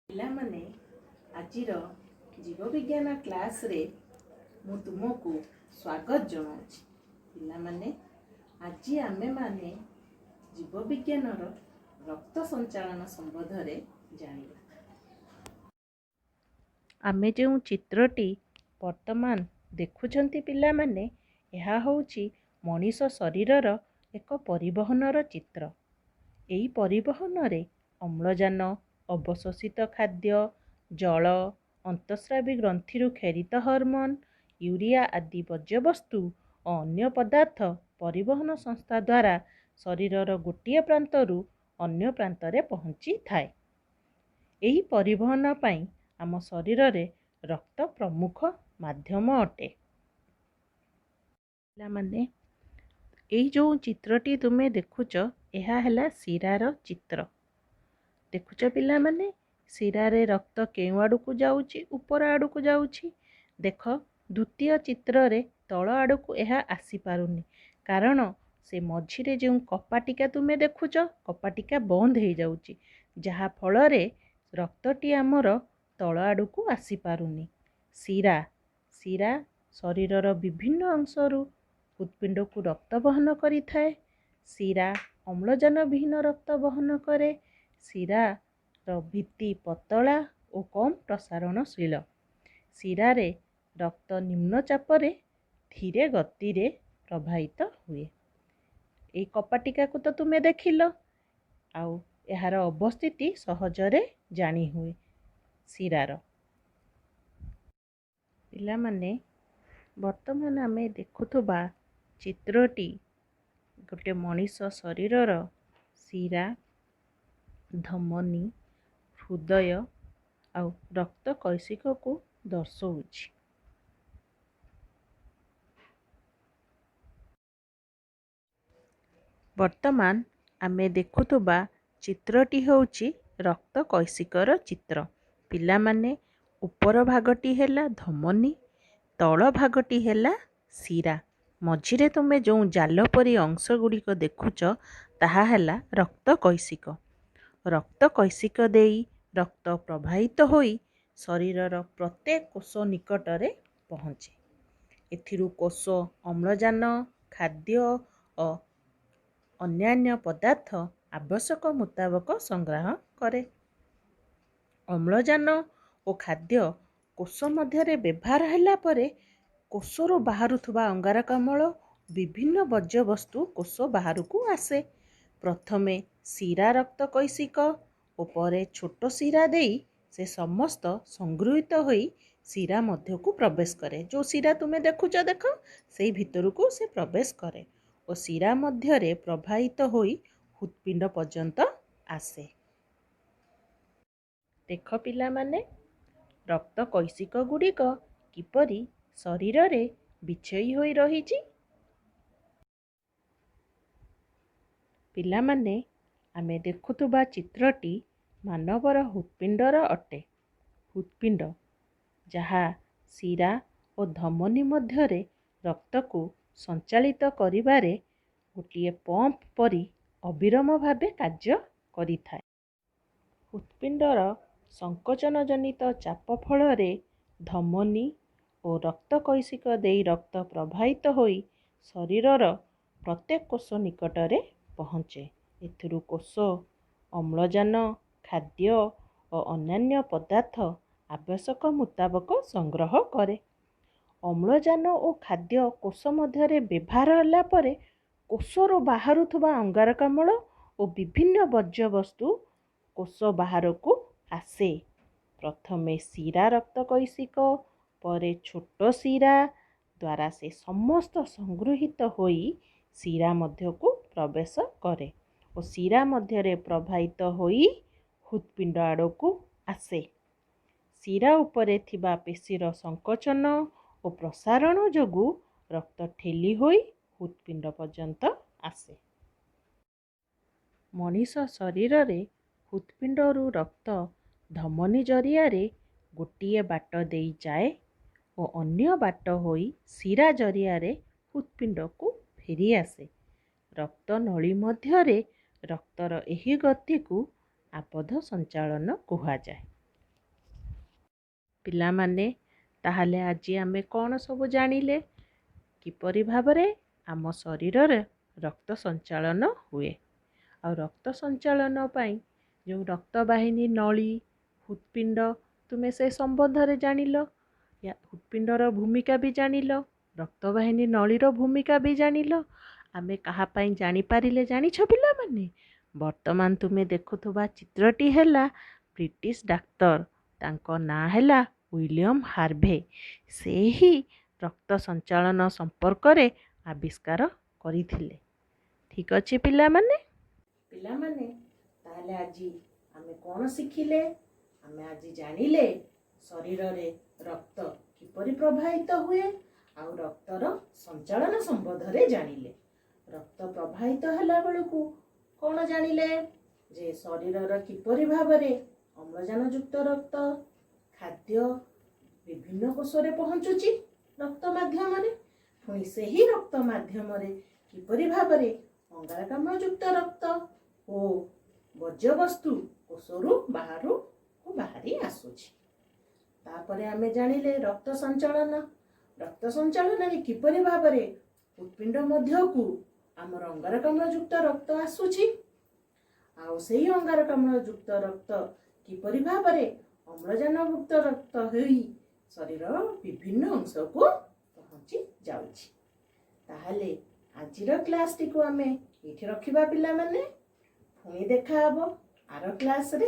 ପିଲାମାନେ ଆଜିର ଜୀବବିଜ୍ଞାନ କ୍ଲାସରେ ମୁଁ ତୁମକୁ ସ୍ୱାଗତ ଜଣାଉଛି। ପିଲାମାନେ ଆଜି ଆମେମାନେ ଜୀବବିଜ୍ଞାନର ରକ୍ତ ସଞ୍ଚାଳନ ସମ୍ବନ୍ଧରେ ଜାଣିବା। ଆମେ ଯେଉଁ ଚିତ୍ରଟି ବର୍ତ୍ତମାନ ଦେଖୁଛନ୍ତି ପିଲାମାନେ, ଏହା ହେଉଛି ମଣିଷ ଶରୀରର ଏକ ପରିବହନର ଚିତ୍ର। ଏହି ପରିବହନରେ ଅମ୍ଳଜାନ, ଅବଶୋଷିତ ଖାଦ୍ୟ, ଜଳ, ଅନ୍ତଃସ୍ରାବୀ ଗ୍ରନ୍ଥିରୁ କ୍ଷରିତ ହରମୋନ୍, ୟୁରିଆ ଆଦି ବର୍ଜ୍ୟବସ୍ତୁ ଓ ଅନ୍ୟ ପଦାର୍ଥ ପରିବହନ ସଂସ୍ଥା ଦ୍ୱାରା ଶରୀରର ଗୋଟିଏ ପ୍ରାନ୍ତରୁ ଅନ୍ୟ ପ୍ରାନ୍ତରେ ପହଞ୍ଚିଥାଏ। ଏହି ପରିବହନ ପାଇଁ ଆମ ଶରୀରରେ ରକ୍ତ ପ୍ରମୁଖ ମାଧ୍ୟମ ଅଟେ। ପିଲାମାନେ ଏଇ ଯେଉଁ ଚିତ୍ରଟି ତୁମେ ଦେଖୁଛ, ଏହା ହେଲା ଶିରାର ଚିତ୍ର। ଦେଖୁଛ ପିଲାମାନେ, ଶିରାରେ ରକ୍ତ କେଉଁ ଆଡ଼କୁ ଯାଉଛି? ଉପର ଆଡ଼କୁ ଯାଉଛି। ଦେଖ, ଦ୍ୱିତୀୟ ଚିତ୍ରରେ ତଳ ଆଡ଼କୁ ଏହା ଆସିପାରୁନି, କାରଣ ସେ ମଝିରେ ଯେଉଁ କପାଟିକା ତୁମେ ଦେଖୁଛ, କପାଟିକା ବନ୍ଦ ହେଇଯାଉଛି, ଯାହା ଫଳରେ ରକ୍ତଟି ଆମର ତଳ ଆଡ଼କୁ ଆସିପାରୁନି। ଶିରା ଶରୀରର ବିଭିନ୍ନ ଅଂଶରୁ ହୃତ୍ପିଣ୍ଡକୁ ରକ୍ତ ବହନ କରିଥାଏ। ଶିରା ଅମ୍ଳଜାନ ବିହୀନ ରକ୍ତ ବହନ କରେ। ଶିରାର ଭିତ୍ତି ପତଳା ଓ କମ୍ ପ୍ରସାରଣଶୀଳ। ଶିରାରେ ରକ୍ତ ନିମ୍ନ ଚାପରେ ଧୀରେ ଗତିରେ ପ୍ରବାହିତ ହୁଏ। এই କପାଟିକାକୁ ତ ତୁମେ ଦେଖିଲ, ଆଉ ଏହାର ଅବସ୍ଥିତି ସହଜରେ ଜାଣି ହୁଏ ଶିରାର। ପିଲାମାନେ ବର୍ତ୍ତମାନ ଆମେ ଦେଖୁଥିବା ଚିତ୍ରଟି ଗୋଟେ ମଣିଷ ଶରୀରର ଶିରା, ଧମନୀ, ହୃଦୟ ଆଉ ରକ୍ତ କୈଶିକକୁ ଦର୍ଶଉଛି। ବର୍ତ୍ତମାନ ଆମେ ଦେଖୁଥିବା ଚିତ୍ରଟି ହେଉଛି ରକ୍ତ କୈଶିକର ଚିତ୍ର। ପିଲାମାନେ ଉପର ଭାଗଟି ହେଲା ଧମନୀ, ତଳ ଭାଗଟି ହେଲା ଶିରା। ମଝିରେ ତୁମେ ଯେଉଁ ଜାଲ ପରି ଅଂଶ ଗୁଡ଼ିକ ଦେଖୁଛ, ତାହା ହେଲା ରକ୍ତ କୈଶିକ। ରକ୍ତ କୈଶିକ ଦେଇ ରକ୍ତ ପ୍ରବାହିତ ହୋଇ ଶରୀରର ପ୍ରତ୍ୟେକ କୋଷ ନିକଟରେ ପହଞ୍ଚେ। ଏଥିରୁ କୋଷ ଅମ୍ଳଜାନ, ଖାଦ୍ୟ ଓ ଅନ୍ୟାନ୍ୟ ପଦାର୍ଥ ଆବଶ୍ୟକ ମୁତାବକ ସଂଗ୍ରହ କରେ। ଅମ୍ଳଜାନ ଓ ଖାଦ୍ୟ କୋଷ ମଧ୍ୟରେ ବ୍ୟବହାର ହେଲା ପରେ କୋଷରୁ ବାହାରୁଥିବା ଅଙ୍ଗାରକାମ୍ଳ ବିଭିନ୍ନ ବର୍ଜ୍ୟବସ୍ତୁ କୋଷ ବାହାରକୁ ଆସେ। ପ୍ରଥମେ ଶିରା ରକ୍ତ କୈଶିକ ଓ ପରେ ଛୋଟ ଶିରା ଦେଇ ସେ ସମସ୍ତ ସଂଗୃହୀତ ହୋଇ ଶିରା ମଧ୍ୟକୁ ପ୍ରବେଶ କରେ। ଯେଉଁ ଶିରା ତୁମେ ଦେଖୁଛ, ଦେଖ, ସେଇ ଭିତରକୁ ସେ ପ୍ରବେଶ କରେ ଓ ଶିରା ମଧ୍ୟରେ ପ୍ରବାହିତ ହୋଇ ହୃତ୍ପିଣ୍ଡ ପର୍ଯ୍ୟନ୍ତ ଆସେ। ଦେଖ ପିଲାମାନେ, ରକ୍ତ କୈଶିକ ଗୁଡ଼ିକ କିପରି ଶରୀରରେ ବିଛେଇ ହୋଇ ରହିଛି। ପିଲାମାନେ ଆମେ ଦେଖୁଥିବା ଚିତ୍ରଟି ମାନବର ହୃତ୍ପିଣ୍ଡର ଅଟେ। ହୃତ୍ପିଣ୍ଡ ଯାହା ଶିରା ଓ ଧମନୀ ମଧ୍ୟରେ ରକ୍ତକୁ ସଞ୍ଚାଳିତ କରିବାରେ ଗୋଟିଏ ପମ୍ପ ପରି ଅବିରାମ ଭାବେ କାର୍ଯ୍ୟ କରିଥାଏ। ହୃତ୍ପିଣ୍ଡର ସଂକୋଚନ ଜନିତ ଚାପ ଫଳରେ ଧମନୀ ଓ ରକ୍ତ କୈଶିକ ଦେଇ ରକ୍ତ ପ୍ରବାହିତ ହୋଇ ଶରୀରର ପ୍ରତ୍ୟେକ କୋଷ ନିକଟରେ ପହଞ୍ଚେ। ଏଥିରୁ କୋଷ ଅମ୍ଳଜାନ, ଖାଦ୍ୟ ଓ ଅନ୍ୟାନ୍ୟ ପଦାର୍ଥ ଆବଶ୍ୟକ ମୁତାବକ ସଂଗ୍ରହ କରେ। ଅମ୍ଳଜାନ ଓ ଖାଦ୍ୟ କୋଷ ମଧ୍ୟରେ ବ୍ୟବହାର ହେଲା ପରେ କୋଷରୁ ବାହାରୁଥିବା ଅଙ୍ଗାରକାମ୍ଳ ଓ ବିଭିନ୍ନ ବର୍ଜ୍ୟବସ୍ତୁ କୋଷ ବାହାରକୁ ଆସେ। ପ୍ରଥମେ ଶିରା ରକ୍ତ କୈଶିକ, ପରେ ଛୋଟ ଶିରା ଦ୍ୱାରା ସେ ସମସ୍ତ ସଂଗୃହୀତ ହୋଇ ଶିରା ମଧ୍ୟକୁ ପ୍ରବେଶ କରେ ଓ ଶିରା ମଧ୍ୟରେ ପ୍ରବାହିତ ହୋଇ ହୃତ୍ପିଣ୍ଡ ଆଡ଼କୁ ଆସେ। ଶିରା ଉପରେ ଥିବା ପେଶୀର ସଂକୋଚନ ଓ ପ୍ରସାରଣ ଯୋଗୁଁ ରକ୍ତ ଠେଲି ହୋଇ ହୃତ୍ପିଣ୍ଡ ପର୍ଯ୍ୟନ୍ତ ଆସେ। ମଣିଷ ଶରୀରରେ ହୃତ୍ପିଣ୍ଡରୁ ରକ୍ତ ଧମନୀ ଜରିଆରେ ଗୋଟିଏ ବାଟ ଦେଇ ଯାଏ ଓ ଅନ୍ୟ ବାଟ ହୋଇ ଶିରା ଜରିଆରେ ହୃତ୍ପିଣ୍ଡକୁ ଫେରି ଆସେ। ରକ୍ତ ନଳୀ ମଧ୍ୟରେ ରକ୍ତର ଏହି ଗତିକୁ ଆବଦ୍ଧ ସଞ୍ଚାଳନ କୁହାଯାଏ। ପିଲାମାନେ, ତାହେଲେ ଆଜି ଆମେ କ'ଣ ସବୁ ଜାଣିଲେ? କିପରି ଭାବରେ ଆମ ଶରୀରରେ ରକ୍ତ ସଞ୍ଚାଳନ ହୁଏ। ଆଉ ରକ୍ତ ସଞ୍ଚାଳନ ପାଇଁ ଯେଉଁ ରକ୍ତବାହିନୀ ନଳୀ, ହୃତ୍ପିଣ୍ଡ, ତୁମେ ସେ ସମ୍ବନ୍ଧରେ ଜାଣିଲ। ହୃତ୍ପିଣ୍ଡର ଭୂମିକା ବି ଜାଣିଲ, ରକ୍ତବାହିନୀ ନଳୀର ଭୂମିକା ବି ଜାଣିଲ। ଆମେ କାହା ପାଇଁ ଜାଣିପାରିଲେ ଜାଣିଛ ପିଲାମାନେ? ବର୍ତ୍ତମାନ ତୁମେ ଦେଖୁଥିବା ଚିତ୍ରଟି ହେଲା ବ୍ରିଟିଶ ଡାକ୍ତର। ତାଙ୍କ ନାଁ ହେଲା ୱିଲିୟମ ହାର୍ଭେ। ସେ ହିଁ ରକ୍ତ ସଞ୍ଚାଳନ ସମ୍ପର୍କରେ ଆବିଷ୍କାର କରିଥିଲେ। ଠିକ୍ ଅଛି ପିଲାମାନେ? ତାହେଲେ ଆଜି ଆମେ କ'ଣ ଶିଖିଲେ? ଆମେ ଆଜି ଜାଣିଲେ ଶରୀରରେ ରକ୍ତ କିପରି ପ୍ରବାହିତ ହୁଏ ଆଉ ରକ୍ତର ସଞ୍ଚାଳନ ସମ୍ବନ୍ଧରେ ଜାଣିଲେ। ରକ୍ତ ପ୍ରବାହିତ ହେଲା ବେଳକୁ କ'ଣ ଜାଣିଲେ? ଯେ ଶରୀରର କିପରି ଭାବରେ ଅମ୍ଳଜାନଯୁକ୍ତ ରକ୍ତ ଖାଦ୍ୟ ବିଭିନ୍ନ କୋଷରେ ପହଞ୍ଚୁଛି ରକ୍ତ ମାଧ୍ୟମରେ। ପୁଣି ସେହି ରକ୍ତ ମାଧ୍ୟମରେ କିପରି ଭାବରେ ଅଙ୍ଗାରକାମ୍ଳଯୁକ୍ତ ରକ୍ତ ଓ ବର୍ଜ୍ୟବସ୍ତୁ କୋଷରୁ ବାହାରି ଆସୁଛି। ତାପରେ ଆମେ ଜାଣିଲେ ରକ୍ତ ସଞ୍ଚାଳନରେ କିପରି ଭାବରେ ହୃତ୍ପିଣ୍ଡ ମଧ୍ୟକୁ ଆମର ଅଙ୍ଗାରକାମ୍ଳଯୁକ୍ତ ରକ୍ତ ଆସୁଛି। ଆଉ ସେହି ଅଙ୍ଗାରକାମ୍ଳଯୁକ୍ତ ରକ୍ତ କିପରି ଭାବରେ ଅମ୍ଳଜାନଯୁକ୍ତ ରକ୍ତ ହୋଇ ଶରୀରର ବିଭିନ୍ନ ଅଂଶକୁ ପହଞ୍ଚି ଯାଉଛି। ତାହେଲେ ଆଜିର କ୍ଲାସଟିକୁ ଆମେ ଏଇଠି ରଖିବା ପିଲାମାନେ। ପୁଣି ଦେଖା ହେବ ଆର କ୍ଲାସରେ।